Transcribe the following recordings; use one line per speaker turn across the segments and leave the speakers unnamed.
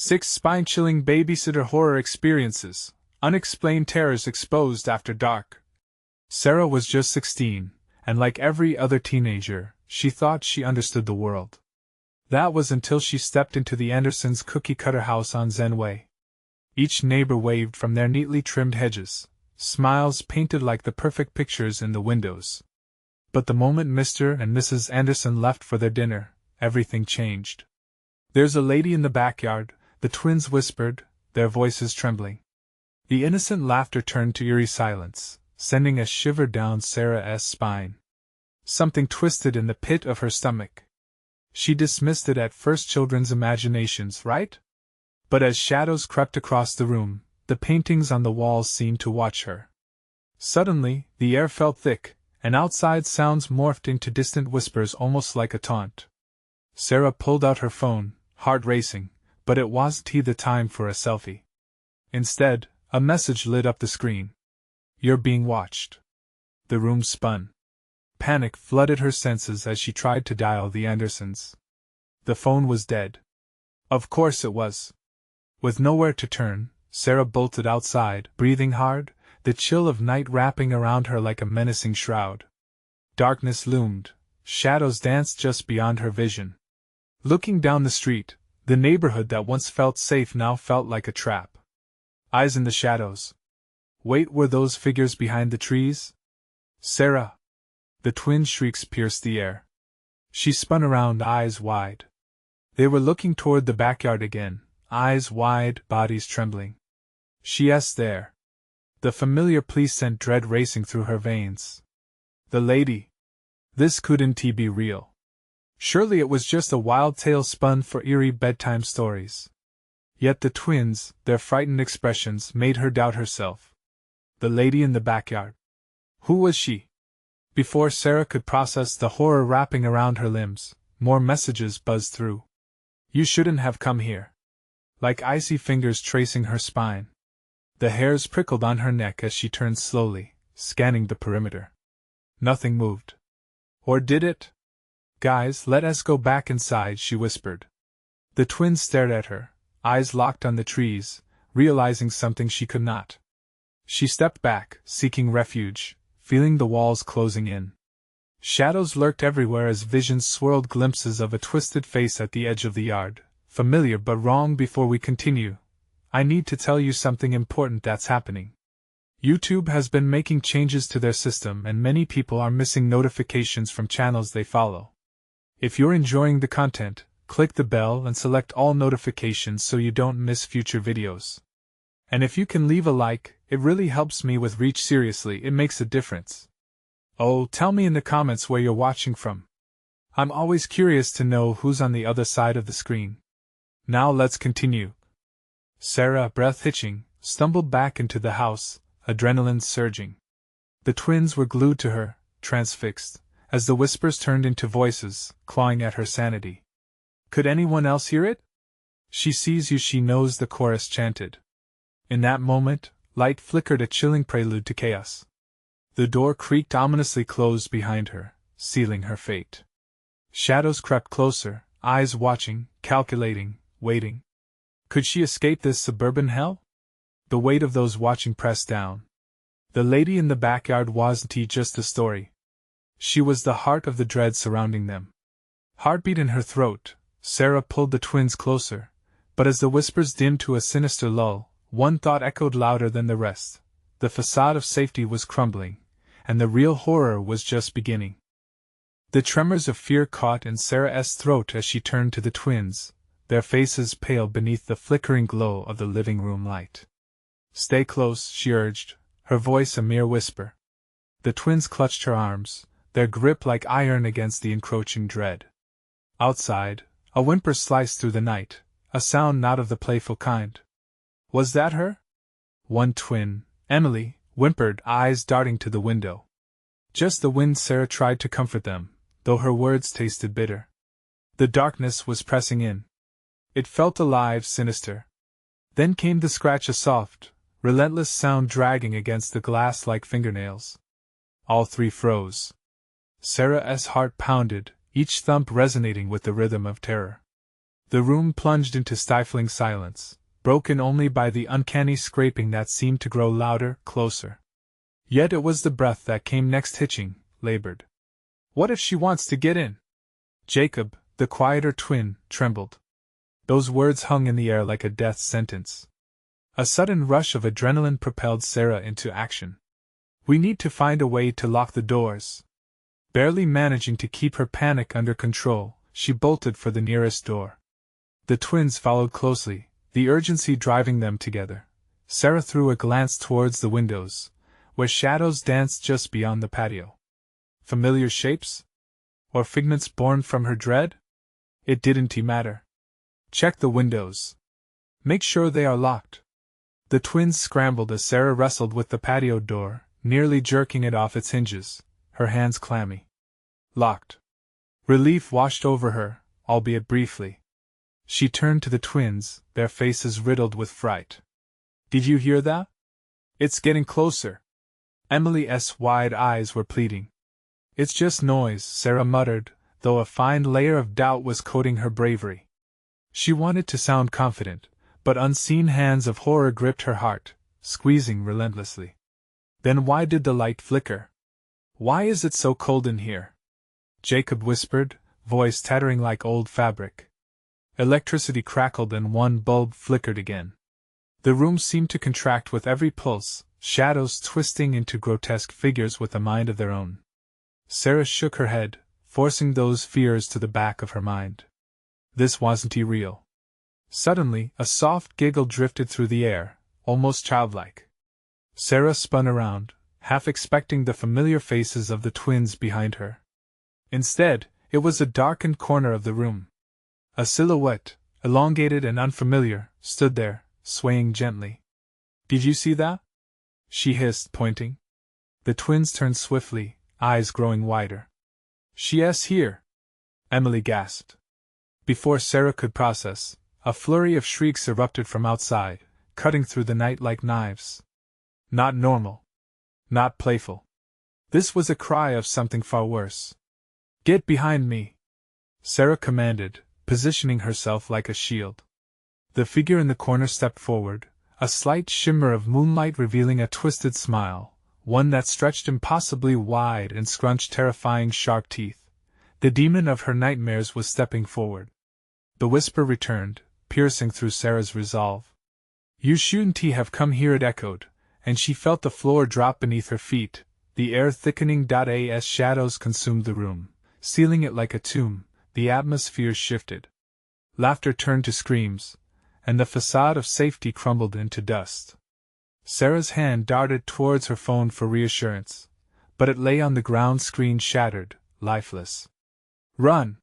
6 spine-chilling babysitter horror experiences, unexplained terrors exposed after dark. Sarah was just 16, and like every other teenager, she thought she understood the world. That was until she stepped into the Andersons' cookie-cutter house on Zen Way. Each neighbor waved from their neatly trimmed hedges, smiles painted like the perfect pictures in the windows. But the moment Mr. and Mrs. Anderson left for their dinner, everything changed. "There's a lady in the backyard," the twins whispered, their voices trembling. The innocent laughter turned to eerie silence, sending a shiver down Sarah's spine. Something twisted in the pit of her stomach. She dismissed it at first, children's imaginations, right? But as shadows crept across the room, the paintings on the walls seemed to watch her. Suddenly, the air felt thick, and outside sounds morphed into distant whispers almost like a taunt. Sarah pulled out her phone, heart racing, but it wasn't the time for a selfie. Instead, a message lit up the screen. "You're being watched." The room spun. Panic flooded her senses as she tried to dial the Andersons. The phone was dead. Of course it was. With nowhere to turn, Sarah bolted outside, breathing hard, the chill of night wrapping around her like a menacing shroud. Darkness loomed, shadows danced just beyond her vision. Looking down the street, the neighborhood that once felt safe now felt like a trap. Eyes in the shadows. Wait, were those figures behind the trees? "Sarah!" The twin shrieks pierced the air. She spun around, eyes wide. They were looking toward the backyard again, eyes wide, bodies trembling. "Yes, there." The familiar plea sent dread racing through her veins. The lady. This couldn't be real. Surely it was just a wild tale spun for eerie bedtime stories. Yet the twins, their frightened expressions, made her doubt herself. The lady in the backyard. Who was she? Before Sarah could process the horror wrapping around her limbs, more messages buzzed through. "You shouldn't have come here." Like icy fingers tracing her spine. The hairs prickled on her neck as she turned slowly, scanning the perimeter. Nothing moved. Or did it? "Guys, let us go back inside," she whispered. The twins stared at her, eyes locked on the trees, realizing something she could not. She stepped back, seeking refuge, feeling the walls closing in. Shadows lurked everywhere as visions swirled, glimpses of a twisted face at the edge of the yard. Familiar but wrong. Before we continue, I need to tell you something important that's happening. YouTube has been making changes to their system and many people are missing notifications from channels they follow. If you're enjoying the content, click the bell and select all notifications so you don't miss future videos. And if you can leave a like, it really helps me with reach. Seriously, it makes a difference. Oh, tell me in the comments where you're watching from. I'm always curious to know who's on the other side of the screen. Now let's continue. Sarah, breath hitching, stumbled back into the house, adrenaline surging. The twins were glued to her, transfixed, as the whispers turned into voices, clawing at her sanity. Could anyone else hear it? "She sees you," she knows, the chorus chanted. In that moment, light flickered, a chilling prelude to chaos. The door creaked ominously closed behind her, sealing her fate. Shadows crept closer, eyes watching, calculating, waiting. Could she escape this suburban hell? The weight of those watching pressed down. The lady in the backyard wasn't just a story. She was the heart of the dread surrounding them. Heartbeat in her throat, Sarah pulled the twins closer, but as the whispers dimmed to a sinister lull, one thought echoed louder than the rest. The facade of safety was crumbling, and the real horror was just beginning. The tremors of fear caught in Sarah's throat as she turned to the twins, their faces pale beneath the flickering glow of the living room light. "Stay close," she urged, her voice a mere whisper. The twins clutched her arms, their grip like iron against the encroaching dread. Outside, a whimper sliced through the night, a sound not of the playful kind. Was that her? One twin, Emily, whimpered, eyes darting to the window. Just the wind. Sarah tried to comfort them, though her words tasted bitter. The darkness was pressing in. It felt alive, sinister. Then came the scratch, a soft, relentless sound dragging against the glass like fingernails. All three froze. Sarah's heart pounded, each thump resonating with the rhythm of terror. The room plunged into stifling silence, broken only by the uncanny scraping that seemed to grow louder, closer. Yet it was the breath that came next, hitching, labored. What if she wants to get in? Jacob, the quieter twin, trembled. Those words hung in the air like a death sentence. A sudden rush of adrenaline propelled Sarah into action. We need to find a way to lock the doors. Barely managing to keep her panic under control, she bolted for the nearest door. The twins followed closely, the urgency driving them together. Sarah threw a glance towards the windows, where shadows danced just beyond the patio. Familiar shapes? Or figments born from her dread? It didn't matter. Check the windows. Make sure they are locked. The twins scrambled as Sarah wrestled with the patio door, nearly jerking it off its hinges, her hands clammy. Locked. Relief washed over her, albeit briefly. She turned to the twins, their faces riddled with fright. Did you hear that? It's getting closer. Emily's wide eyes were pleading. It's just noise, Sarah muttered, though a fine layer of doubt was coating her bravery. She wanted to sound confident, but unseen hands of horror gripped her heart, squeezing relentlessly. Then why did the light flicker? Why is it so cold in here? Jacob whispered, voice tattering like old fabric. Electricity crackled and one bulb flickered again. The room seemed to contract with every pulse, shadows twisting into grotesque figures with a mind of their own. Sarah shook her head, forcing those fears to the back of her mind. This wasn't real. Suddenly, a soft giggle drifted through the air, almost childlike. Sarah spun around, half expecting the familiar faces of the twins behind her. Instead, it was a darkened corner of the room. A silhouette, elongated and unfamiliar, stood there, swaying gently. Did you see that? She hissed, pointing. The twins turned swiftly, eyes growing wider. She's here! Emily gasped. Before Sarah could process, a flurry of shrieks erupted from outside, cutting through the night like knives. Not normal. Not playful. This was a cry of something far worse. Get behind me! Sarah commanded, positioning herself like a shield. The figure in the corner stepped forward, a slight shimmer of moonlight revealing a twisted smile, one that stretched impossibly wide and scrunched terrifying sharp teeth. The demon of her nightmares was stepping forward. The whisper returned, piercing through Sarah's resolve. You shouldn't have come here, it echoed, and she felt the floor drop beneath her feet, the air thickening. As shadows consumed the room, sealing it like a tomb, the atmosphere shifted. Laughter turned to screams, and the facade of safety crumbled into dust. Sarah's hand darted towards her phone for reassurance, but it lay on the ground, screen shattered, lifeless. Run!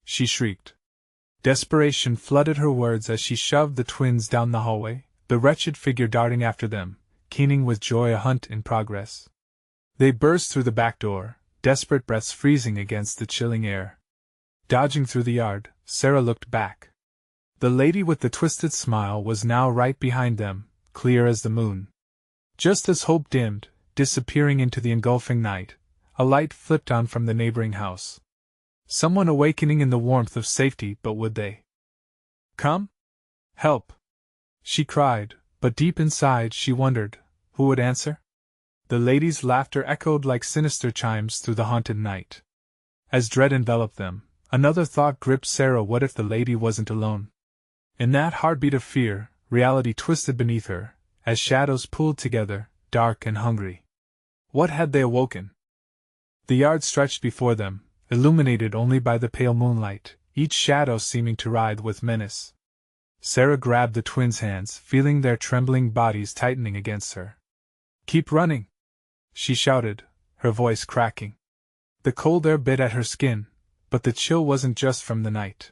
She shrieked. Desperation flooded her words as she shoved the twins down the hallway, the wretched figure darting after them, keening with joy, a hunt in progress. They burst through the back door, desperate breaths freezing against the chilling air. Dodging through the yard, Sarah looked back. The lady with the twisted smile was now right behind them, clear as the moon. Just as hope dimmed, disappearing into the engulfing night, a light flipped on from the neighboring house. Someone awakening in the warmth of safety, but would they come? Help! She cried, but deep inside she wondered, who would answer? The lady's laughter echoed like sinister chimes through the haunted night. As dread enveloped them, another thought gripped Sarah. What if the lady wasn't alone? In that heartbeat of fear, reality twisted beneath her, as shadows pooled together, dark and hungry. What had they awoken? The yard stretched before them, illuminated only by the pale moonlight, each shadow seeming to writhe with menace. Sarah grabbed the twins' hands, feeling their trembling bodies tightening against her. Keep running! She shouted, her voice cracking. The cold air bit at her skin, but the chill wasn't just from the night.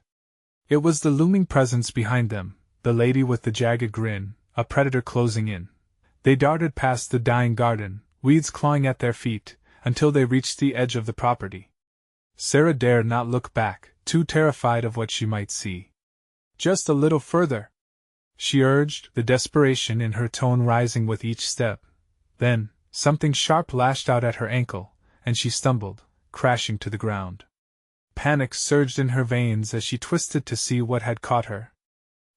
It was the looming presence behind them, the lady with the jagged grin, a predator closing in. They darted past the dying garden, weeds clawing at their feet, until they reached the edge of the property. Sarah dared not look back, too terrified of what she might see. Just a little further, she urged, the desperation in her tone rising with each step. Then, something sharp lashed out at her ankle, and she stumbled, crashing to the ground. Panic surged in her veins as she twisted to see what had caught her.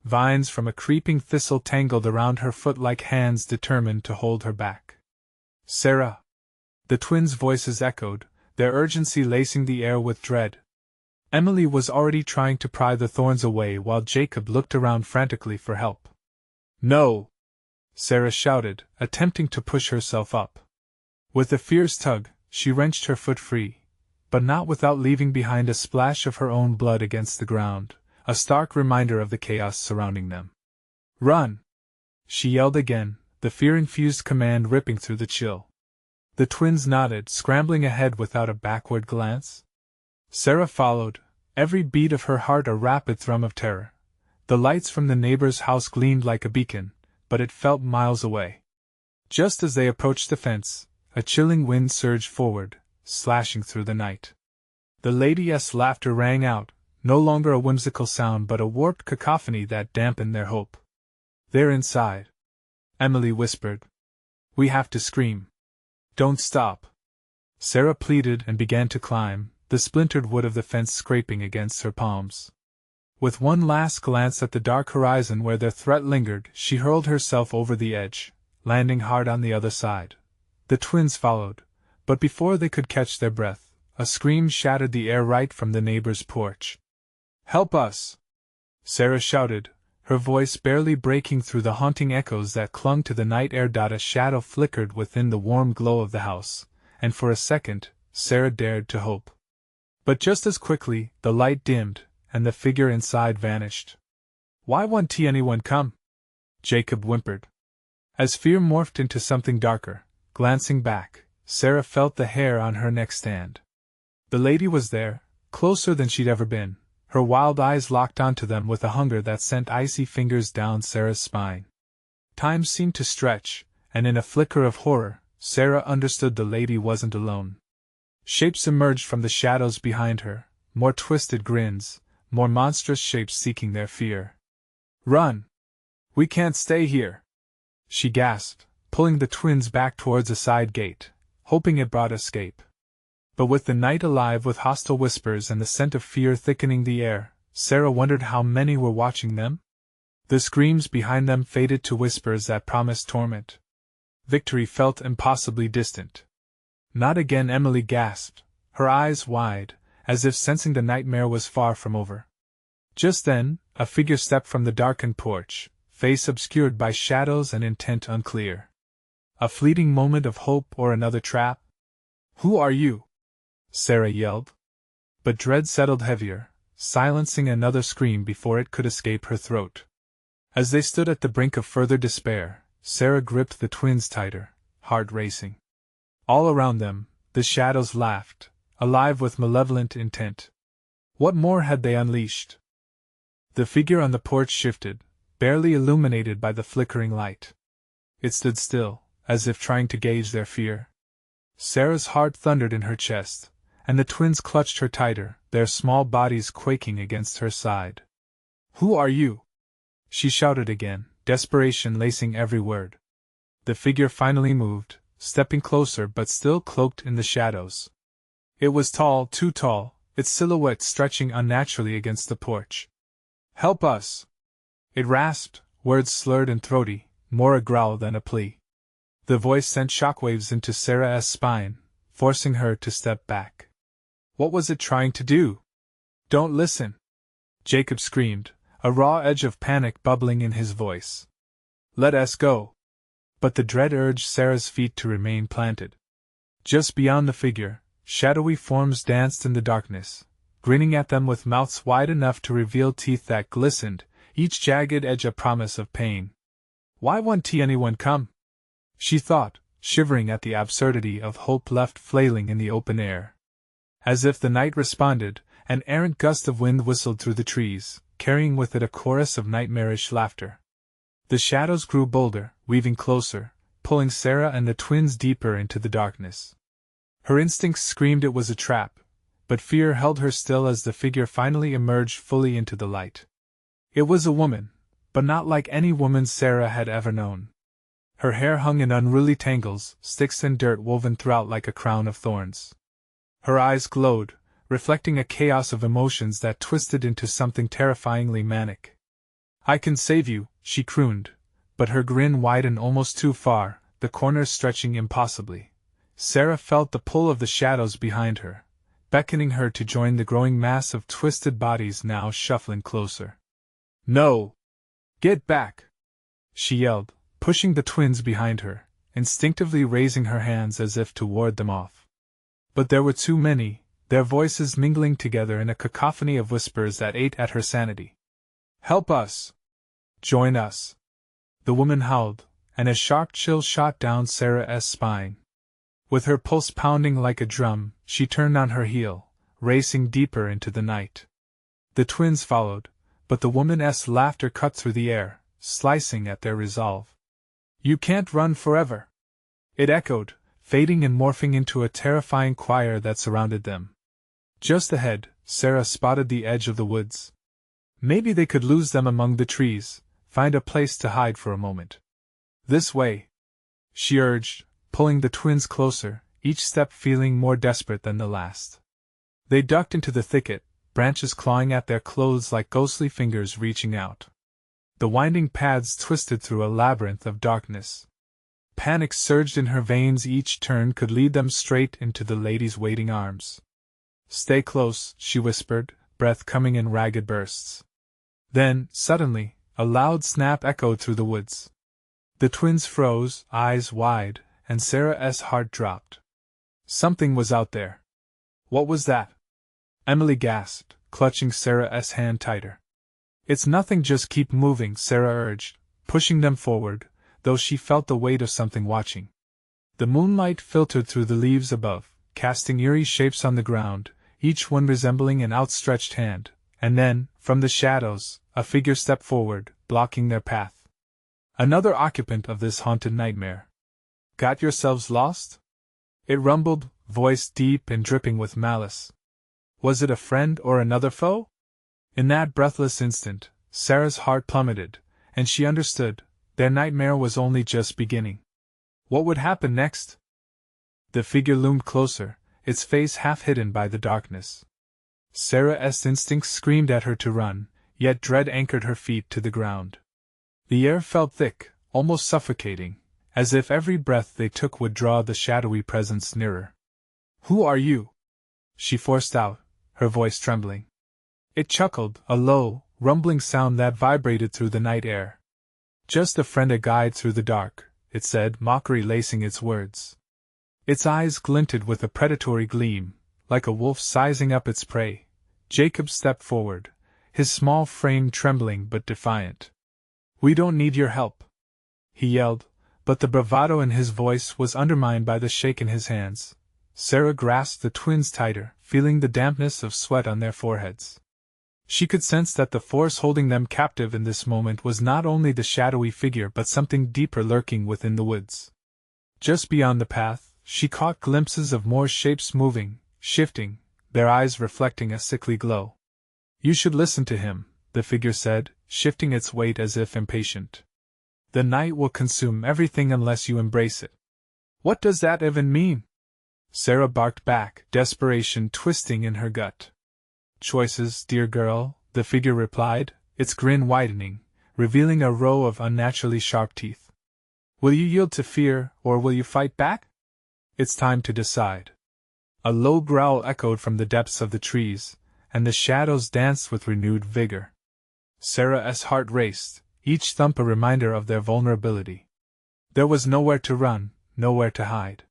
Vines from a creeping thistle tangled around her foot like hands determined to hold her back. "Sarah!" The twins' voices echoed, their urgency lacing the air with dread. Emily was already trying to pry the thorns away while Jacob looked around frantically for help. "No!" Sarah shouted, attempting to push herself up. With a fierce tug, she wrenched her foot free, but not without leaving behind a splash of her own blood against the ground, a stark reminder of the chaos surrounding them. "Run!" she yelled again, the fear-infused command ripping through the chill. The twins nodded, scrambling ahead without a backward glance. Sarah followed, every beat of her heart a rapid thrum of terror. The lights from the neighbor's house gleamed like a beacon, but it felt miles away. Just as they approached the fence, a chilling wind surged forward, slashing through the night. The lady's laughter rang out, no longer a whimsical sound but a warped cacophony that dampened their hope. "They're inside," Emily whispered. "We have to scream." "Don't stop," Sarah pleaded and began to climb, the splintered wood of the fence scraping against her palms. With one last glance at the dark horizon where their threat lingered, she hurled herself over the edge, landing hard on the other side. The twins followed, but before they could catch their breath, a scream shattered the air right from the neighbor's porch. "Help us!" Sarah shouted, her voice barely breaking through the haunting echoes that clung to the night air. A shadow flickered within the warm glow of the house, and for a second, Sarah dared to hope. But just as quickly, the light dimmed, and the figure inside vanished. "Why won't anyone come?" Jacob whimpered. As fear morphed into something darker, glancing back, Sarah felt the hair on her neck stand. The lady was there, closer than she'd ever been, her wild eyes locked onto them with a hunger that sent icy fingers down Sarah's spine. Time seemed to stretch, and in a flicker of horror, Sarah understood the lady wasn't alone. Shapes emerged from the shadows behind her, more twisted grins, more monstrous shapes seeking their fear. "Run! We can't stay here!" she gasped, pulling the twins back towards a side gate, hoping it brought escape. But with the night alive with hostile whispers and the scent of fear thickening the air, Sarah wondered how many were watching them. The screams behind them faded to whispers that promised torment. Victory felt impossibly distant. "Not again," Emily gasped, her eyes wide, as if sensing the nightmare was far from over. Just then, a figure stepped from the darkened porch, face obscured by shadows and intent unclear. A fleeting moment of hope or another trap? "Who are you?" Sarah yelled. But dread settled heavier, silencing another scream before it could escape her throat. As they stood at the brink of further despair, Sarah gripped the twins tighter, heart racing. All around them, the shadows laughed, alive with malevolent intent. What more had they unleashed? The figure on the porch shifted, barely illuminated by the flickering light. It stood still, as if trying to gauge their fear. Sarah's heart thundered in her chest, and the twins clutched her tighter, their small bodies quaking against her side. "Who are you?" she shouted again, desperation lacing every word. The figure finally moved, stepping closer but still cloaked in the shadows. It was tall, too tall, its silhouette stretching unnaturally against the porch. "Help us!" it rasped, words slurred and throaty, more a growl than a plea. The voice sent shockwaves into Sarah's spine, forcing her to step back. What was it trying to do? "Don't listen!" Jacob screamed, a raw edge of panic bubbling in his voice. "Let us go!" But the dread urged Sarah's feet to remain planted. Just beyond the figure, shadowy forms danced in the darkness, grinning at them with mouths wide enough to reveal teeth that glistened, each jagged edge a promise of pain. "Why won't anyone come?" she thought, shivering at the absurdity of hope left flailing in the open air. As if the night responded, an errant gust of wind whistled through the trees, carrying with it a chorus of nightmarish laughter. The shadows grew bolder, weaving closer, pulling Sarah and the twins deeper into the darkness. Her instincts screamed it was a trap, but fear held her still as the figure finally emerged fully into the light. It was a woman, but not like any woman Sarah had ever known. Her hair hung in unruly tangles, sticks and dirt woven throughout like a crown of thorns. Her eyes glowed, reflecting a chaos of emotions that twisted into something terrifyingly manic. "I can save you," she crooned, but her grin widened almost too far, the corners stretching impossibly. Sarah felt the pull of the shadows behind her, beckoning her to join the growing mass of twisted bodies now shuffling closer. "No! Get back!" she yelled, pushing the twins behind her, instinctively raising her hands as if to ward them off. But there were too many, their voices mingling together in a cacophony of whispers that ate at her sanity. "Help us! Join us!" the woman howled, and a sharp chill shot down Sarah's spine. With her pulse pounding like a drum, she turned on her heel, racing deeper into the night. The twins followed, but the woman's laughter cut through the air, slicing at their resolve. "You can't run forever!" it echoed, fading and morphing into a terrifying choir that surrounded them. Just ahead, Sarah spotted the edge of the woods. Maybe they could lose them among the trees, find a place to hide for a moment. "This way," she urged, pulling the twins closer, each step feeling more desperate than the last. They ducked into the thicket, branches clawing at their clothes like ghostly fingers reaching out. The winding paths twisted through a labyrinth of darkness. Panic surged in her veins, each turn could lead them straight into the lady's waiting arms. "Stay close," she whispered, breath coming in ragged bursts. Then, suddenly, a loud snap echoed through the woods. The twins froze, eyes wide, and Sarah's heart dropped. Something was out there. "What was that?" Emily gasped, clutching Sarah's hand tighter. "It's nothing, just keep moving," Sarah urged, pushing them forward, though she felt the weight of something watching. The moonlight filtered through the leaves above, casting eerie shapes on the ground, each one resembling an outstretched hand, and then, from the shadows, a figure stepped forward, blocking their path. Another occupant of this haunted nightmare. "Got yourselves lost?" it rumbled, voice deep and dripping with malice. Was it a friend or another foe? In that breathless instant, Sarah's heart plummeted, and she understood, their nightmare was only just beginning. What would happen next? The figure loomed closer, its face half hidden by the darkness. Sarah's instincts screamed at her to run, yet dread anchored her feet to the ground. The air felt thick, almost suffocating, as if every breath they took would draw the shadowy presence nearer. "Who are you?" she forced out, her voice trembling. It chuckled, a low, rumbling sound that vibrated through the night air. "Just a friend, a guide through the dark," it said, mockery lacing its words. Its eyes glinted with a predatory gleam, like a wolf sizing up its prey. Jacob stepped forward, his small frame trembling but defiant. "We don't need your help," he yelled, but the bravado in his voice was undermined by the shake in his hands. Sarah grasped the twins tighter, feeling the dampness of sweat on their foreheads. She could sense that the force holding them captive in this moment was not only the shadowy figure but something deeper lurking within the woods. Just beyond the path, she caught glimpses of more shapes moving, shifting, their eyes reflecting a sickly glow. "You should listen to him," the figure said, shifting its weight as if impatient. "The night will consume everything unless you embrace it." "What does that even mean?" Sarah barked back, desperation twisting in her gut. "Choices, dear girl," the figure replied, its grin widening, revealing a row of unnaturally sharp teeth. "Will you yield to fear, or will you fight back? It's time to decide." A low growl echoed from the depths of the trees, and the shadows danced with renewed vigor. Sarah's heart raced, each thump a reminder of their vulnerability. There was nowhere to run, nowhere to hide.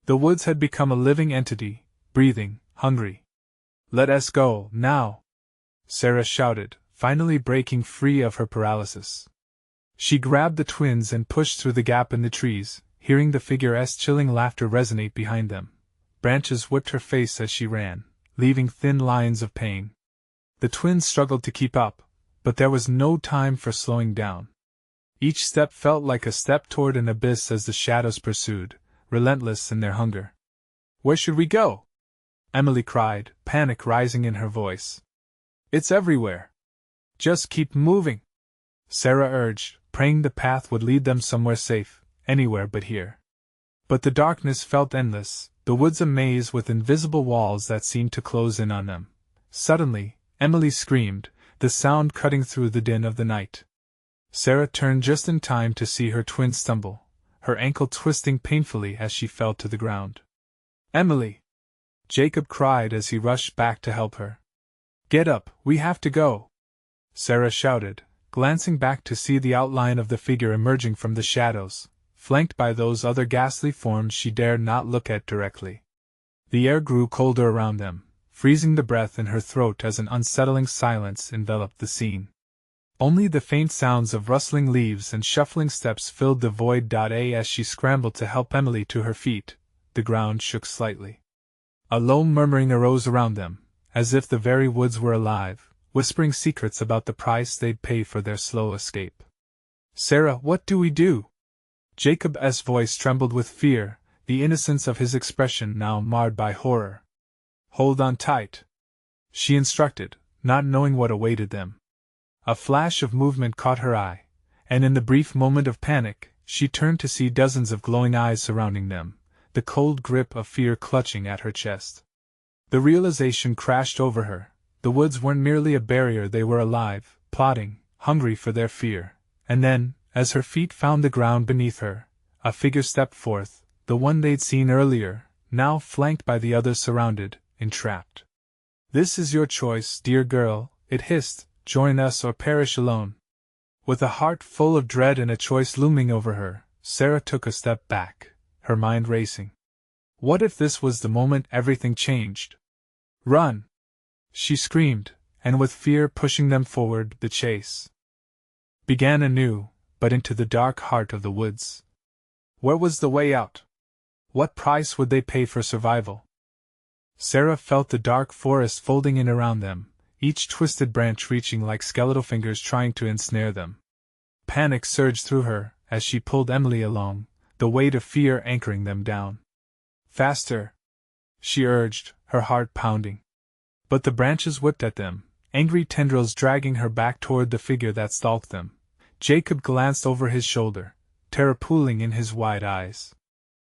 The woods had become a living entity, breathing, hungry. "Let us go, now!" Sarah shouted, finally breaking free of her paralysis. She grabbed the twins and pushed through the gap in the trees, hearing the figure's chilling laughter resonate behind them. Branches whipped her face as she ran, leaving thin lines of pain. The twins struggled to keep up, but there was no time for slowing down. Each step felt like a step toward an abyss as the shadows pursued, relentless in their hunger. "Where should we go?" Emily cried, panic rising in her voice. "It's everywhere. Just keep moving," Sarah urged, praying the path would lead them somewhere safe, anywhere but here. But the darkness felt endless, the woods a maze with invisible walls that seemed to close in on them. Suddenly, Emily screamed, the sound cutting through the din of the night. Sarah turned just in time to see her twin stumble, her ankle twisting painfully as she fell to the ground. "Emily!" Jacob cried as he rushed back to help her. "Get up, we have to go!" Sarah shouted, glancing back to see the outline of the figure emerging from the shadows, flanked by those other ghastly forms she dared not look at directly. The air grew colder around them, freezing the breath in her throat as an unsettling silence enveloped the scene. Only the faint sounds of rustling leaves and shuffling steps filled the void. As she scrambled to help Emily to her feet, the ground shook slightly. A low murmuring arose around them, as if the very woods were alive, whispering secrets about the price they'd pay for their slow escape. "Sarah, what do we do?" Jacob's voice trembled with fear, the innocence of his expression now marred by horror. "Hold on tight," she instructed, not knowing what awaited them. A flash of movement caught her eye, and in the brief moment of panic, she turned to see dozens of glowing eyes surrounding them, the cold grip of fear clutching at her chest. The realization crashed over her. The woods weren't merely a barrier, they were alive, plotting, hungry for their fear. And then, as her feet found the ground beneath her, a figure stepped forth, the one they'd seen earlier, now flanked by the others surrounded, entrapped. "This is your choice, dear girl," it hissed, "join us or perish alone." With a heart full of dread and a choice looming over her, Sarah took a step back, her mind racing. What if this was the moment everything changed? "Run!" she screamed, and with fear pushing them forward, the chase began anew, but into the dark heart of the woods. Where was the way out? What price would they pay for survival? Sarah felt the dark forest folding in around them, each twisted branch reaching like skeletal fingers trying to ensnare them. Panic surged through her as she pulled Emily along, the weight of fear anchoring them down. "Faster!" she urged, her heart pounding. But the branches whipped at them, angry tendrils dragging her back toward the figure that stalked them. Jacob glanced over his shoulder, terror pooling in his wide eyes.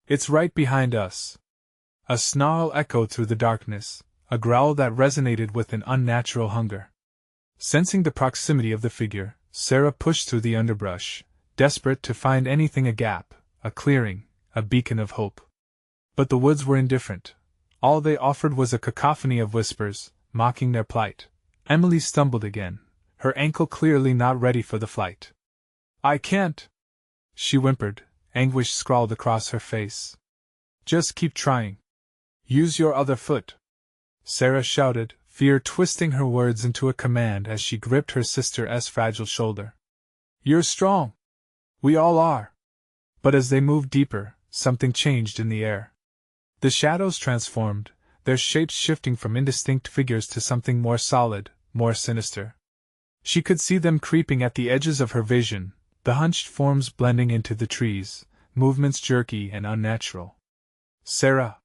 "It's right behind us!" A snarl echoed through the darkness, a growl that resonated with an unnatural hunger. Sensing the proximity of the figure, Sarah pushed through the underbrush, desperate to find anything, a gap, a clearing, a beacon of hope. But the woods were indifferent. All they offered was a cacophony of whispers, mocking their plight. Emily stumbled again, her ankle clearly not ready for the flight. "I can't," she whimpered, anguish scrawled across her face. "Just keep trying. Use your other foot," Sarah shouted, fear twisting her words into a command as she gripped her sister's fragile shoulder. "You're strong. We all are." But as they moved deeper, something changed in the air. The shadows transformed, their shapes shifting from indistinct figures to something more solid, more sinister. She could see them creeping at the edges of her vision, the hunched forms blending into the trees, movements jerky and unnatural. "Sarah!"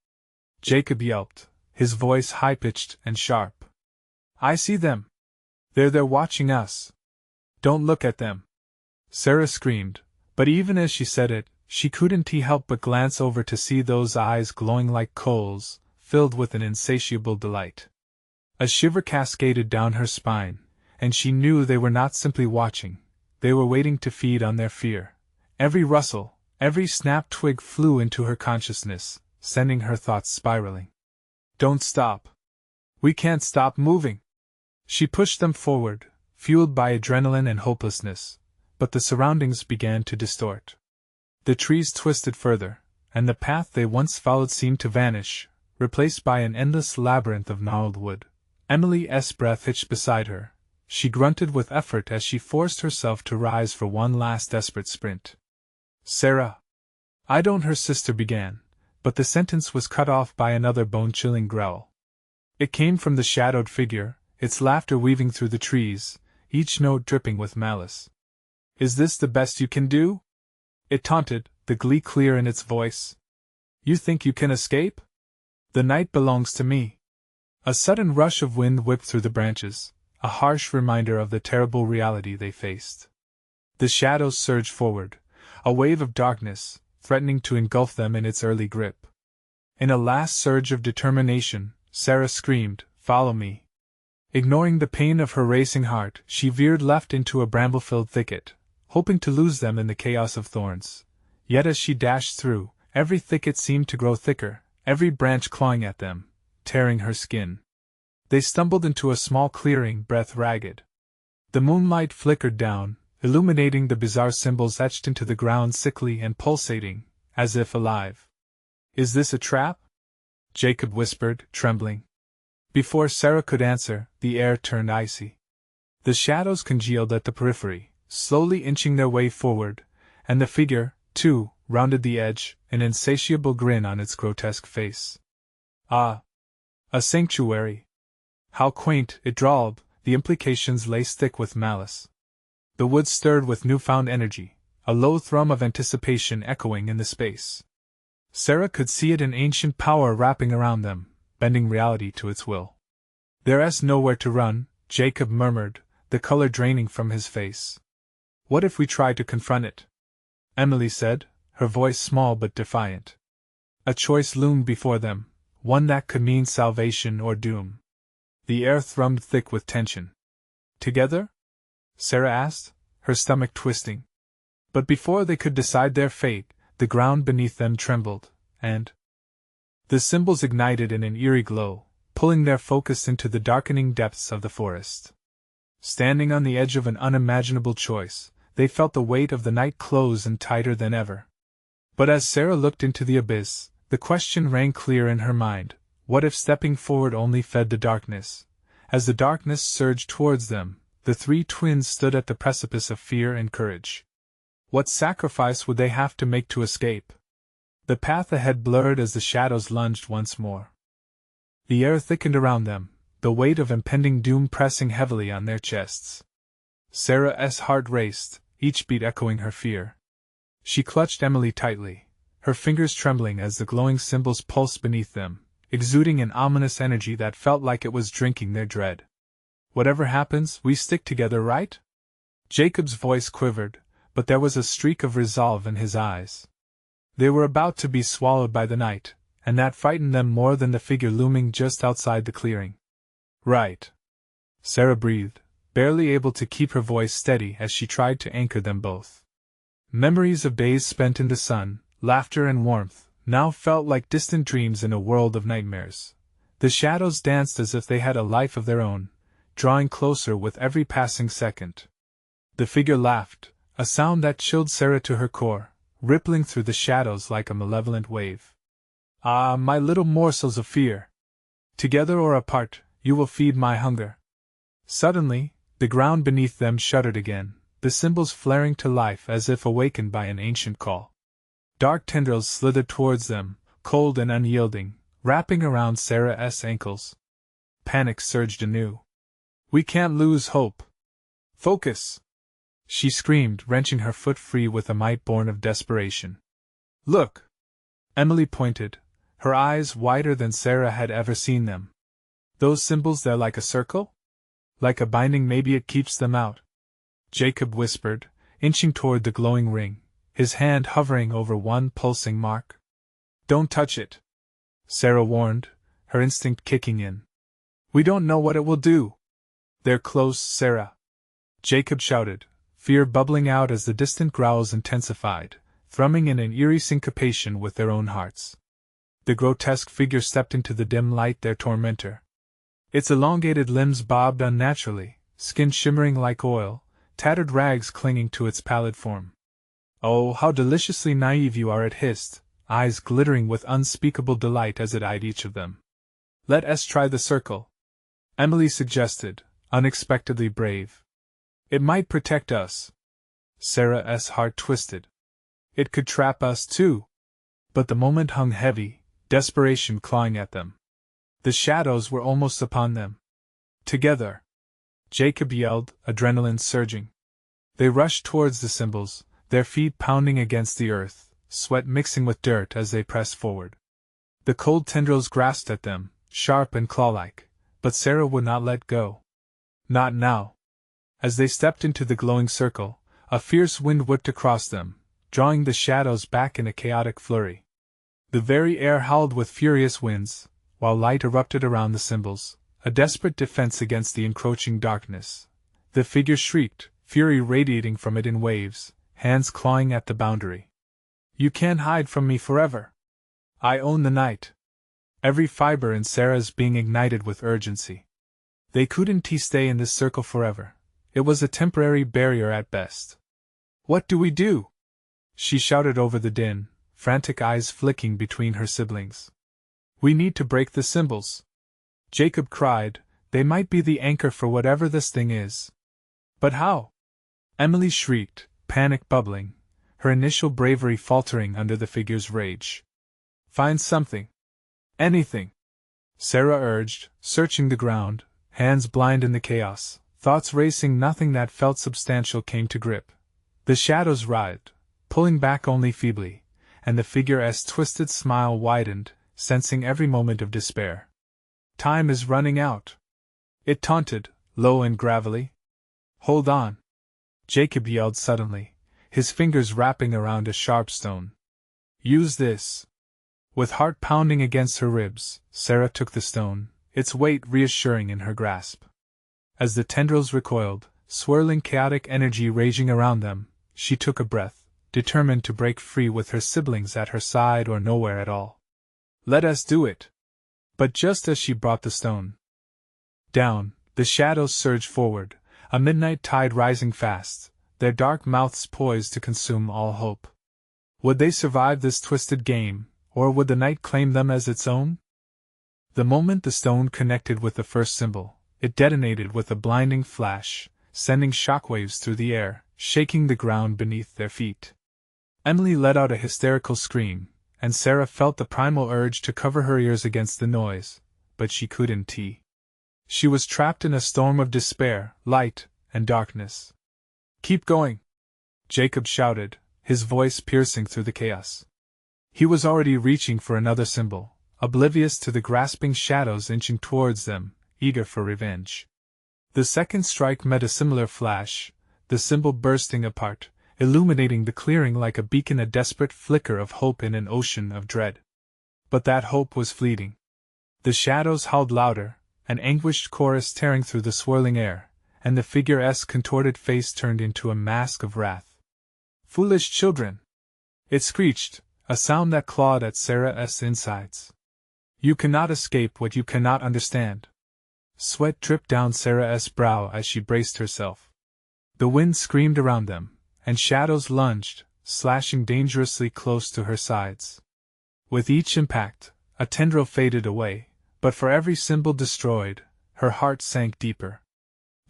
Jacob yelped, his voice high-pitched and sharp. "I see them! They're there watching us! Don't look at them!" Sarah screamed, but even as she said it, she couldn't help but glance over to see those eyes glowing like coals, filled with an insatiable delight. A shiver cascaded down her spine, and she knew they were not simply watching, they were waiting to feed on their fear. Every rustle, every snapped twig flew into her consciousness, sending her thoughts spiraling. "Don't stop. We can't stop moving." She pushed them forward, fueled by adrenaline and hopelessness, but the surroundings began to distort. The trees twisted further, and the path they once followed seemed to vanish, replaced by an endless labyrinth of gnarled wood. Emily's breath hitched beside her. She grunted with effort as she forced herself to rise for one last desperate sprint. "Sarah!" "I don't," her sister began, but the sentence was cut off by another bone-chilling growl. It came from the shadowed figure, its laughter weaving through the trees, each note dripping with malice. "Is this the best you can do?" it taunted, the glee clear in its voice. "You think you can escape? The night belongs to me." A sudden rush of wind whipped through the branches, a harsh reminder of the terrible reality they faced. The shadows surged forward, a wave of darkness, threatening to engulf them in its early grip. In a last surge of determination, Sarah screamed, "Follow me." Ignoring the pain of her racing heart, she veered left into a bramble-filled thicket, hoping to lose them in the chaos of thorns. Yet as she dashed through, every thicket seemed to grow thicker, every branch clawing at them, tearing her skin. They stumbled into a small clearing, breath ragged. The moonlight flickered down, illuminating the bizarre symbols etched into the ground, sickly and pulsating, as if alive. "Is this a trap?" Jacob whispered, trembling. Before Sarah could answer, the air turned icy. The shadows congealed at the periphery, slowly inching their way forward, and the figure, too, rounded the edge, an insatiable grin on its grotesque face. "Ah! A sanctuary! How quaint," it drawled, the implications laced thick with malice. The woods stirred with newfound energy, a low thrum of anticipation echoing in the space. Sarah could see it, an ancient power wrapping around them, bending reality to its will. "There's nowhere to run," Jacob murmured, the color draining from his face. "What if we try to confront it?" Emily said, her voice small but defiant. A choice loomed before them, one that could mean salvation or doom. The air thrummed thick with tension. "Together?" Sarah asked, her stomach twisting. But before they could decide their fate, the ground beneath them trembled, and the symbols ignited in an eerie glow, pulling their focus into the darkening depths of the forest. Standing on the edge of an unimaginable choice, they felt the weight of the night close in tighter than ever. But as Sarah looked into the abyss, the question rang clear in her mind: what if stepping forward only fed the darkness? As the darkness surged towards them, the three twins stood at the precipice of fear and courage. What sacrifice would they have to make to escape? The path ahead blurred as the shadows lunged once more. The air thickened around them, the weight of impending doom pressing heavily on their chests. Sarah's heart raced, each beat echoing her fear. She clutched Emily tightly, her fingers trembling as the glowing symbols pulsed beneath them, exuding an ominous energy that felt like it was drinking their dread. "Whatever happens, we stick together, right?" Jacob's voice quivered, but there was a streak of resolve in his eyes. They were about to be swallowed by the night, and that frightened them more than the figure looming just outside the clearing. "Right," Sarah breathed, barely able to keep her voice steady as she tried to anchor them both. Memories of days spent in the sun, laughter and warmth, now felt like distant dreams in a world of nightmares. The shadows danced as if they had a life of their own, drawing closer with every passing second. The figure laughed, a sound that chilled Sarah to her core, rippling through the shadows like a malevolent wave. "Ah, my little morsels of fear! Together or apart, you will feed my hunger." Suddenly, the ground beneath them shuddered again, the symbols flaring to life as if awakened by an ancient call. Dark tendrils slithered towards them, cold and unyielding, wrapping around Sarah's ankles. Panic surged anew. "We can't lose hope. Focus!" she screamed, wrenching her foot free with a might born of desperation. "Look!" Emily pointed, her eyes wider than Sarah had ever seen them. "Those symbols there, like a circle? Like a binding, maybe it keeps them out," Jacob whispered, inching toward the glowing ring, his hand hovering over one pulsing mark. "Don't touch it," Sarah warned, her instinct kicking in. "We don't know what it will do." "They're close, Sarah," Jacob shouted, fear bubbling out as the distant growls intensified, thrumming in an eerie syncopation with their own hearts. The grotesque figure stepped into the dim light, their tormentor. Its elongated limbs bobbed unnaturally, skin shimmering like oil, tattered rags clinging to its pallid form. "Oh, how deliciously naive you are," it hissed, eyes glittering with unspeakable delight as it eyed each of them. "Let us try the circle," Emily suggested, unexpectedly brave. "It might protect us." Sarah's heart twisted. It could trap us too. But the moment hung heavy, desperation clawing at them. The shadows were almost upon them. "Together!" Jacob yelled, adrenaline surging. They rushed towards the symbols, their feet pounding against the earth, sweat mixing with dirt as they pressed forward. The cold tendrils grasped at them, sharp and claw-like, but Sarah would not let go. Not now. As they stepped into the glowing circle, a fierce wind whipped across them, drawing the shadows back in a chaotic flurry. The very air howled with furious winds, while light erupted around the symbols, a desperate defense against the encroaching darkness. The figure shrieked, fury radiating from it in waves, hands clawing at the boundary. You can't hide from me forever. I own the night. Every fiber in Sarah's being ignited with urgency. They couldn't stay in this circle forever. It was a temporary barrier at best. What do we do? She shouted over the din, frantic eyes flicking between her siblings. We need to break the symbols. Jacob cried, they might be the anchor for whatever this thing is. But how? Emily shrieked, panic bubbling, her initial bravery faltering under the figure's rage. Find something. Anything. Sarah urged, searching the ground, hands blind in the chaos, thoughts racing. Nothing that felt substantial came to grip. The shadows writhed, pulling back only feebly, and the figure's twisted smile widened, sensing every moment of despair. Time is running out. It taunted, low and gravelly. Hold on. Jacob yelled suddenly, his fingers wrapping around a sharp stone. Use this. With heart pounding against her ribs, Sarah took the stone, its weight reassuring in her grasp. As the tendrils recoiled, swirling chaotic energy raging around them, she took a breath, determined to break free with her siblings at her side or nowhere at all. Let us do it. But just as she brought the stone down, the shadows surged forward, a midnight tide rising fast, their dark mouths poised to consume all hope. Would they survive this twisted game, or would the night claim them as its own? The moment the stone connected with the first symbol, it detonated with a blinding flash, sending shockwaves through the air, shaking the ground beneath their feet. Emily let out a hysterical scream, and Sarah felt the primal urge to cover her ears against the noise, but she couldn't. She was trapped in a storm of despair, light, and darkness. Keep going! Jacob shouted, his voice piercing through the chaos. He was already reaching for another symbol, oblivious to the grasping shadows inching towards them, eager for revenge. The second strike met a similar flash, the symbol bursting apart, illuminating the clearing like a beacon, a desperate flicker of hope in an ocean of dread. But that hope was fleeting. The shadows howled louder, an anguished chorus tearing through the swirling air, and the figure's contorted face turned into a mask of wrath. Foolish children! It screeched, a sound that clawed at Sarah's insides. You cannot escape what you cannot understand. Sweat dripped down Sarah's brow as she braced herself. The wind screamed around them, and shadows lunged, slashing dangerously close to her sides. With each impact, a tendril faded away, but for every symbol destroyed, her heart sank deeper.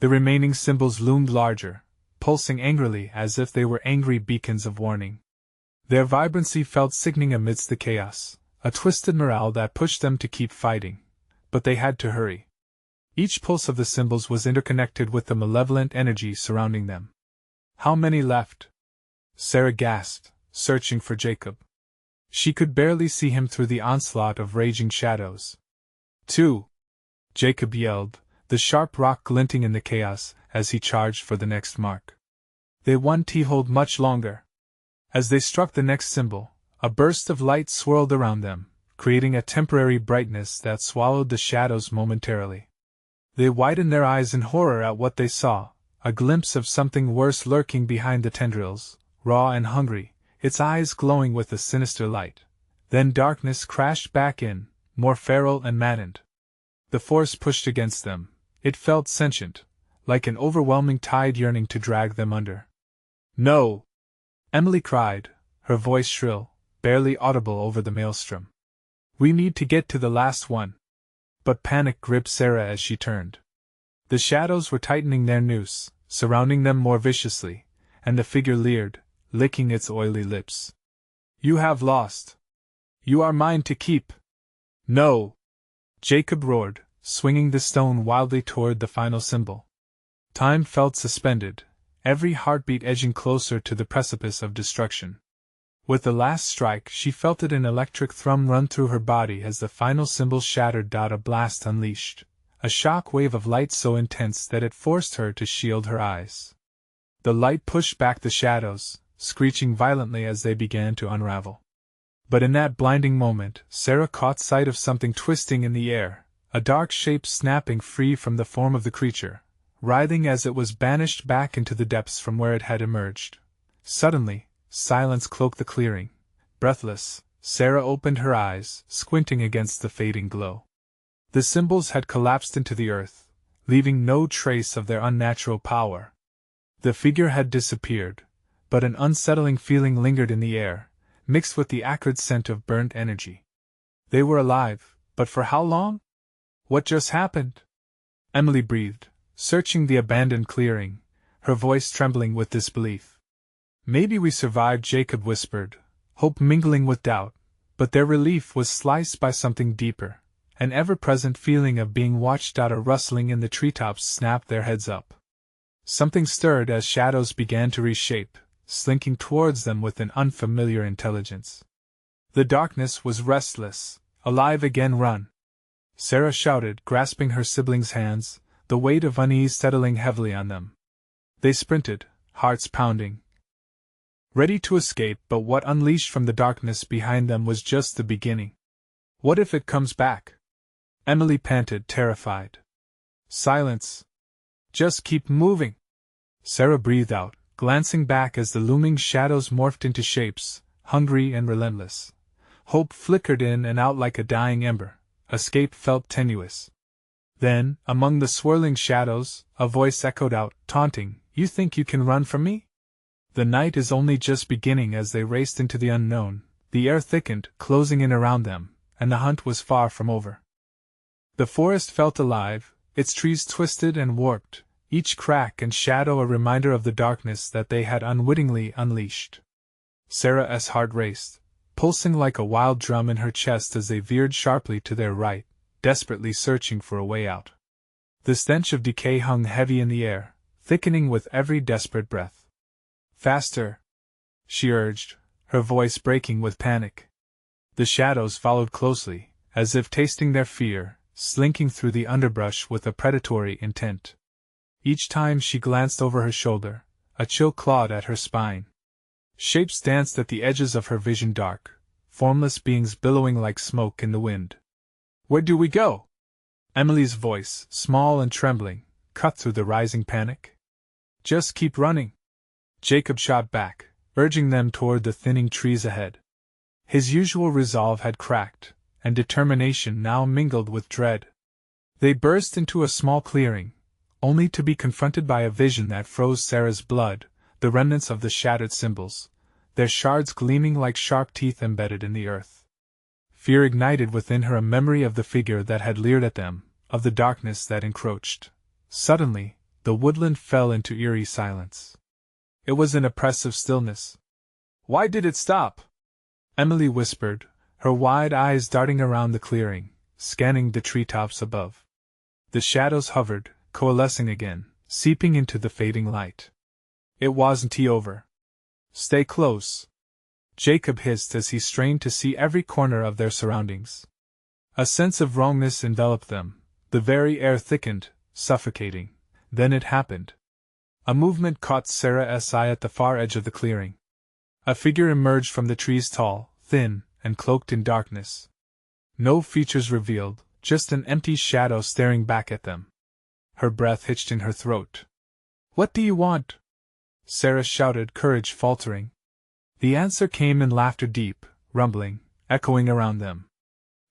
The remaining symbols loomed larger, pulsing angrily as if they were angry beacons of warning. Their vibrancy felt sickening amidst the chaos, a twisted morale that pushed them to keep fighting, but they had to hurry. Each pulse of the symbols was interconnected with the malevolent energy surrounding them. How many left? Sarah gasped, searching for Jacob. She could barely see him through the onslaught of raging shadows. 2. Jacob yelled, the sharp rock glinting in the chaos as he charged for the next mark. They won't hold much longer. As they struck the next symbol, a burst of light swirled around them, creating a temporary brightness that swallowed the shadows momentarily. They widened their eyes in horror at what they saw, a glimpse of something worse lurking behind the tendrils, raw and hungry, its eyes glowing with a sinister light. Then darkness crashed back in, more feral and maddened. The force pushed against them. It felt sentient, like an overwhelming tide yearning to drag them under. No! Emily cried, her voice shrill, barely audible over the maelstrom. We need to get to the last one. But panic gripped Sarah as she turned. The shadows were tightening their noose, surrounding them more viciously, and the figure leered, licking its oily lips. You have lost. You are mine to keep. No! Jacob roared, swinging the stone wildly toward the final symbol. Time felt suspended, every heartbeat edging closer to the precipice of destruction. With the last strike, she felt an electric thrum run through her body as the final symbol shattered. A blast unleashed, a shock wave of light so intense that it forced her to shield her eyes. The light pushed back the shadows, screeching violently as they began to unravel. But in that blinding moment, Sarah caught sight of something twisting in the air, a dark shape snapping free from the form of the creature, writhing as it was banished back into the depths from where it had emerged. Suddenly, silence cloaked the clearing. Breathless, Sarah opened her eyes, squinting against the fading glow. The symbols had collapsed into the earth, leaving no trace of their unnatural power. The figure had disappeared, but an unsettling feeling lingered in the air, mixed with the acrid scent of burnt energy. They were alive, but for how long? What just happened? Emily breathed, searching the abandoned clearing, her voice trembling with disbelief. Maybe we survived, Jacob whispered, hope mingling with doubt, but their relief was sliced by something deeper. An ever-present feeling of being watched out. A rustling in the treetops snapped their heads up. Something stirred as shadows began to reshape, slinking towards them with an unfamiliar intelligence. The darkness was restless, alive again. Run! Sarah shouted, grasping her siblings' hands, the weight of unease settling heavily on them. They sprinted, hearts pounding, ready to escape, but what unleashed from the darkness behind them was just the beginning. What if it comes back? Emily panted, terrified. Silence. Just keep moving. Sarah breathed out, glancing back as the looming shadows morphed into shapes, hungry and relentless. Hope flickered in and out like a dying ember. Escape felt tenuous. Then, among the swirling shadows, a voice echoed out, taunting, "You think you can run from me?" The night is only just beginning. As they raced into the unknown, the air thickened, closing in around them, and the hunt was far from over. The forest felt alive, its trees twisted and warped, each crack and shadow a reminder of the darkness that they had unwittingly unleashed. Sarah's heart raced, pulsing like a wild drum in her chest as they veered sharply to their right, desperately searching for a way out. The stench of decay hung heavy in the air, thickening with every desperate breath. Faster! She urged, her voice breaking with panic. The shadows followed closely, as if tasting their fear, slinking through the underbrush with a predatory intent. Each time she glanced over her shoulder, a chill clawed at her spine. Shapes danced at the edges of her vision, dark, formless beings billowing like smoke in the wind. Where do we go? Emily's voice, small and trembling, cut through the rising panic. Just keep running. Jacob shot back, urging them toward the thinning trees ahead. His usual resolve had cracked, and determination now mingled with dread. They burst into a small clearing, only to be confronted by a vision that froze Sarah's blood, the remnants of the shattered symbols, their shards gleaming like sharp teeth embedded in the earth. Fear ignited within her a memory of the figure that had leered at them, of the darkness that encroached. Suddenly, the woodland fell into eerie silence. It was an oppressive stillness. Why did it stop? Emily whispered, her wide eyes darting around the clearing, scanning the treetops above. The shadows hovered, coalescing again, seeping into the fading light. It wasn't over. Stay close, Jacob hissed as he strained to see every corner of their surroundings. A sense of wrongness enveloped them, the very air thickened, suffocating. Then it happened. A movement caught Sarah's eye at the far edge of the clearing. A figure emerged from the trees, tall, thin, and cloaked in darkness. No features revealed, just an empty shadow staring back at them. Her breath hitched in her throat. "What do you want?" Sarah shouted, courage faltering. The answer came in laughter, deep, rumbling, echoing around them.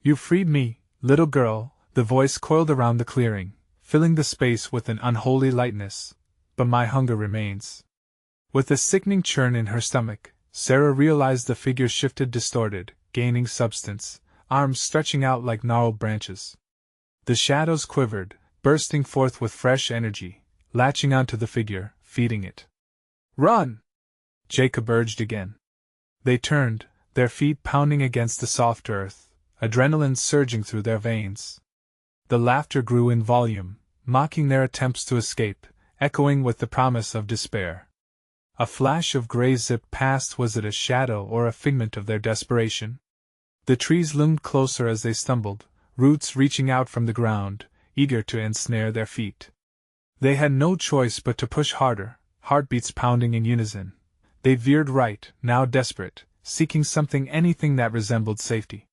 "You freed me, little girl," the voice coiled around the clearing, filling the space with an unholy lightness, "but my hunger remains." With a sickening churn in her stomach, Sarah realized the figure shifted, distorted, gaining substance, arms stretching out like gnarled branches. The shadows quivered, bursting forth with fresh energy, latching onto the figure, feeding it. "Run!" Jacob urged again. They turned, their feet pounding against the soft earth, adrenaline surging through their veins. The laughter grew in volume, mocking their attempts to escape, echoing with the promise of despair. A flash of gray zipped past. Was it a shadow or a figment of their desperation? The trees loomed closer as they stumbled, roots reaching out from the ground, eager to ensnare their feet. They had no choice but to push harder, heartbeats pounding in unison. They veered right, now desperate, seeking anything that resembled safety.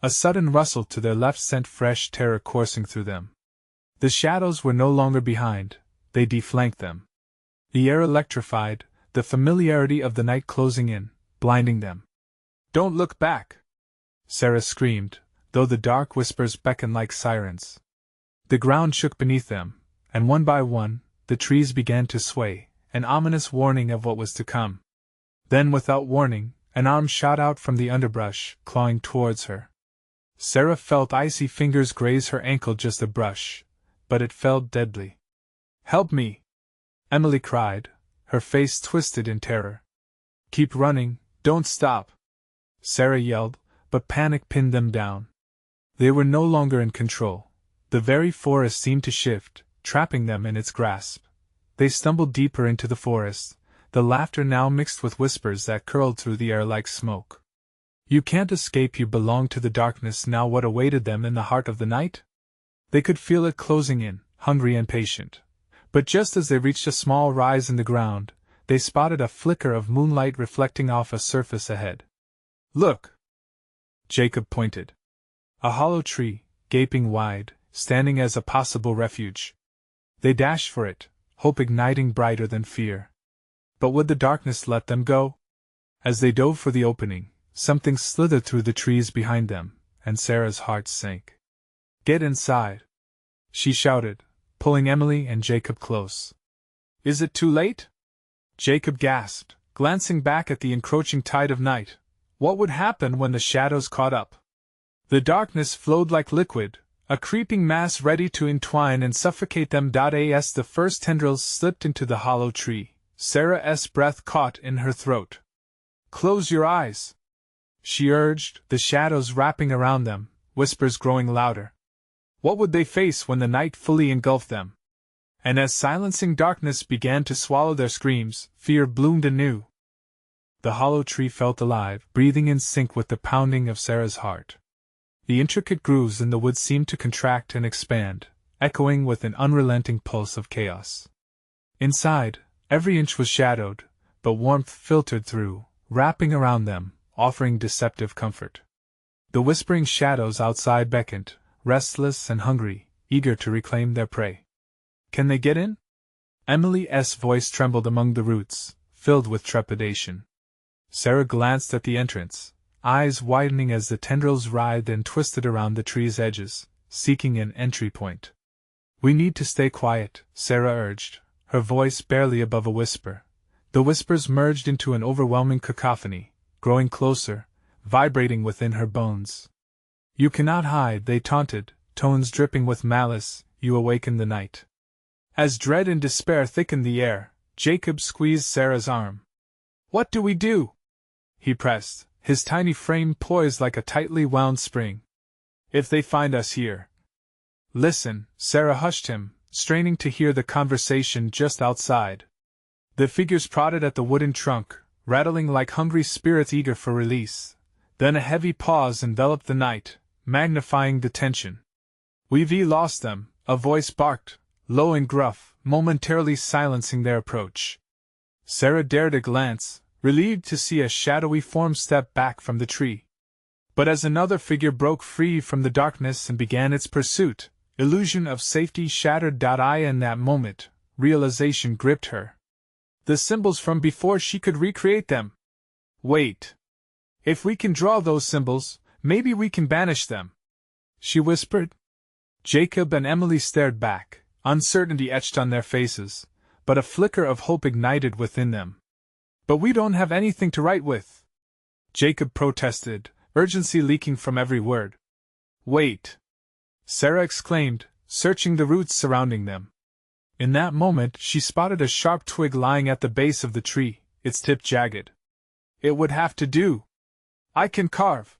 A sudden rustle to their left sent fresh terror coursing through them. The shadows were no longer behind, they deflanked them. The air electrified, the familiarity of the night closing in, blinding them. "Don't look back!" Sarah screamed, though the dark whispers beckoned like sirens. The ground shook beneath them, and one by one, the trees began to sway, an ominous warning of what was to come. Then, without warning, an arm shot out from the underbrush, clawing towards her. Sarah felt icy fingers graze her ankle just a brush, but it felt deadly. "Help me!" Emily cried, her face twisted in terror. "Keep running, don't stop!" Sarah yelled, but panic pinned them down. They were no longer in control. The very forest seemed to shift, trapping them in its grasp. They stumbled deeper into the forest, the laughter now mixed with whispers that curled through the air like smoke. You can't escape, you belong to the darkness. Now what awaited them in the heart of the night? They could feel it closing in, hungry and patient. But just as they reached a small rise in the ground, they spotted a flicker of moonlight reflecting off a surface ahead. "Look!" Jacob pointed. A hollow tree, gaping wide, standing as a possible refuge. They dashed for it, hope igniting brighter than fear. But would the darkness let them go? As they dove for the opening, something slithered through the trees behind them, and Sarah's heart sank. "Get inside!" she shouted, pulling Emily and Jacob close. "Is it too late?" Jacob gasped, glancing back at the encroaching tide of night. What would happen when the shadows caught up? The darkness flowed like liquid, a creeping mass ready to entwine and suffocate them. As the first tendrils slipped into the hollow tree, Sarah's breath caught in her throat. "Close your eyes," she urged, the shadows wrapping around them, whispers growing louder. What would they face when the night fully engulfed them? And as silencing darkness began to swallow their screams, fear bloomed anew. The hollow tree felt alive, breathing in sync with the pounding of Sarah's heart. The intricate grooves in the wood seemed to contract and expand, echoing with an unrelenting pulse of chaos. Inside, every inch was shadowed, but warmth filtered through, wrapping around them, offering deceptive comfort. The whispering shadows outside beckoned, restless and hungry, eager to reclaim their prey. "Can they get in?" Emily's voice trembled among the roots, filled with trepidation. Sarah glanced at the entrance, eyes widening as the tendrils writhed and twisted around the tree's edges, seeking an entry point. "We need to stay quiet," Sarah urged, her voice barely above a whisper. The whispers merged into an overwhelming cacophony, growing closer, vibrating within her bones. "You cannot hide," they taunted, tones dripping with malice. "You awaken the night." As dread and despair thickened the air, Jacob squeezed Sarah's arm. "What do we do?" he pressed, his tiny frame poised like a tightly wound spring. "If they find us here." "Listen," Sarah hushed him, straining to hear the conversation just outside. The figures prodded at the wooden trunk, rattling like hungry spirits eager for release. Then a heavy pause enveloped the night, magnifying the tension. "We've lost them," a voice barked, low and gruff, momentarily silencing their approach. Sarah dared a glance, relieved to see a shadowy form step back from the tree. But as another figure broke free from the darkness and began its pursuit, illusion of safety shattered. In that moment, realization gripped her. The symbols from before, she could recreate them. "Wait. If we can draw those symbols, maybe we can banish them," she whispered. Jacob and Emily stared back, uncertainty etched on their faces, but a flicker of hope ignited within them. "But we don't have anything to write with," Jacob protested, urgency leaking from every word. "Wait!" Sarah exclaimed, searching the roots surrounding them. In that moment, she spotted a sharp twig lying at the base of the tree, its tip jagged. "It would have to do. I can carve.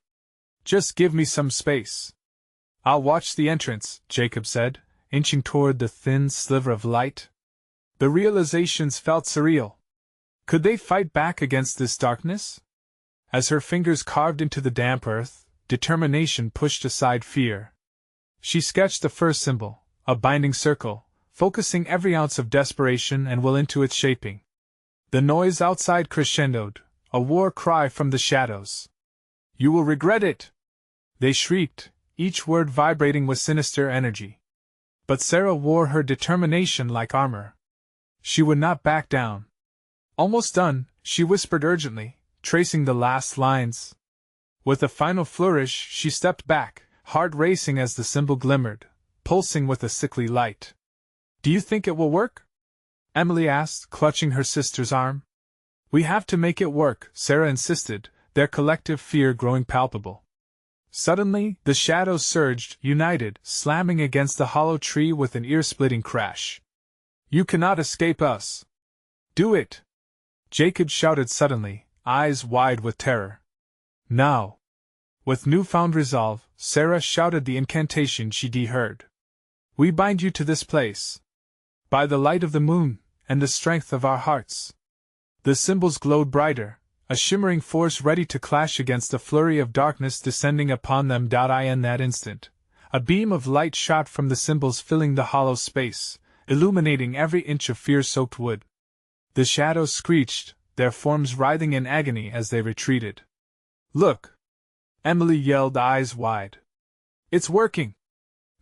Just give me some space." "I'll watch the entrance," Jacob said, inching toward the thin sliver of light. The realizations felt surreal. Could they fight back against this darkness? As her fingers carved into the damp earth, determination pushed aside fear. She sketched the first symbol, a binding circle, focusing every ounce of desperation and will into its shaping. The noise outside crescendoed, A war cry from the shadows. "You will regret it!" they shrieked, each word vibrating with sinister energy. But Sarah wore her determination like armor. She would not back down. "Almost done," she whispered urgently, tracing the last lines. With a final flourish, she stepped back, heart racing as the symbol glimmered, pulsing with a sickly light. "Do you think it will work?" Emily asked, clutching her sister's arm. "We have to make it work," Sarah insisted, their collective fear growing palpable. Suddenly, the shadows surged, united, slamming against the hollow tree with an ear-splitting crash. "You cannot escape us!" "Do it!" Jacob shouted suddenly, eyes wide with terror. "Now!" With newfound resolve, Sarah shouted the incantation she'd heard. "We bind you to this place. By the light of the moon, and the strength of our hearts." The symbols glowed brighter, a shimmering force ready to clash against a flurry of darkness descending upon them. In that instant, a beam of light shot from the symbols, filling the hollow space, illuminating every inch of fear-soaked wood. The shadows screeched, their forms writhing in agony as they retreated. "Look!" Emily yelled, eyes wide. "It's working!"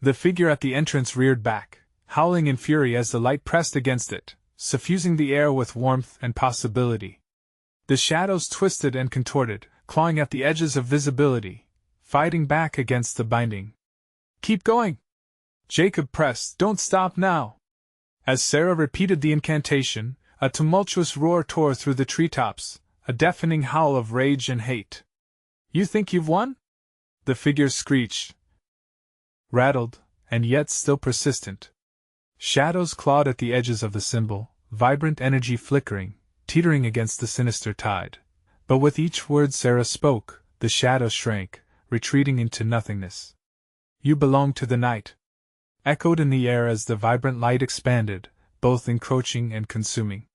The figure at the entrance reared back, howling in fury as the light pressed against it, suffusing the air with warmth and possibility. The shadows twisted and contorted, clawing at the edges of visibility, fighting back against the binding. "Keep going!" Jacob pressed. "Don't stop now!" As Sarah repeated the incantation, a tumultuous roar tore through the treetops, a deafening howl of rage and hate. "You think you've won?" the figure screeched. Rattled, and yet still persistent. Shadows clawed at the edges of the symbol, vibrant energy flickering, teetering against the sinister tide. But with each word Sarah spoke, the shadow shrank, retreating into nothingness. "You belong to the night," echoed in the air as the vibrant light expanded, both encroaching and consuming.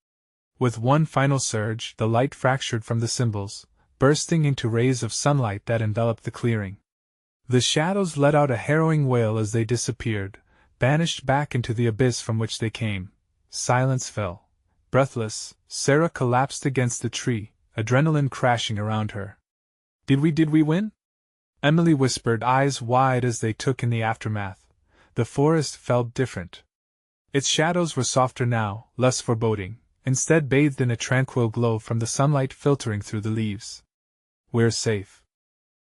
With one final surge, the light fractured from the symbols, bursting into rays of sunlight that enveloped the clearing. The shadows let out a harrowing wail as they disappeared, banished back into the abyss from which they came. Silence fell. Breathless, Sarah collapsed against the tree, adrenaline crashing around her. Did we win?" Emily whispered, eyes wide as they took in the aftermath. The forest felt different. Its shadows were softer now, less foreboding, instead bathed in a tranquil glow from the sunlight filtering through the leaves. "We're safe,"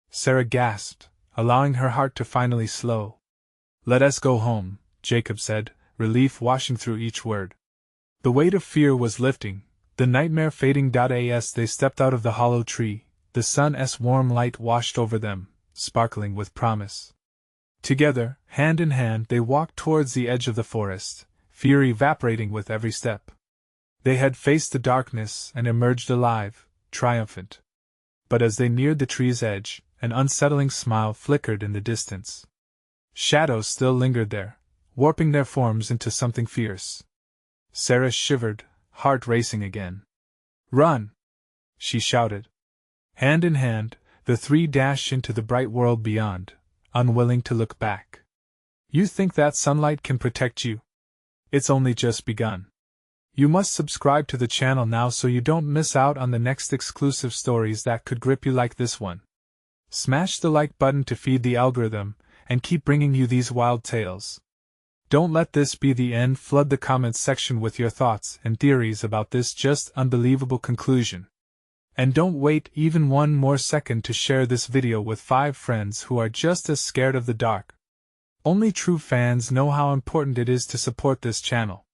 Sarah gasped, allowing her heart to finally slow. "Let us go home," Jacob said, relief washing through each word. The weight of fear was lifting, the nightmare fading. As they stepped out of the hollow tree, the sun's warm light washed over them, sparkling with promise. Together, hand in hand, they walked towards the edge of the forest, fear evaporating with every step. They had faced the darkness and emerged alive, triumphant. But as they neared the tree's edge, an unsettling smile flickered in the distance. Shadows still lingered there, warping their forms into something fierce. Sarah shivered, heart racing again. "Run!" she shouted. Hand in hand, the three dashed into the bright world beyond, unwilling to look back. "You think that sunlight can protect you? It's only just begun." You must subscribe to the channel now so you don't miss out on the next exclusive stories that could grip you like this one. Smash the like button to feed the algorithm, and keep bringing you these wild tales. Don't let this be the end. Flood the comments section with your thoughts and theories about this just unbelievable conclusion. And don't wait even one more second to share this video with 5 friends who are just as scared of the dark. Only true fans know how important it is to support this channel.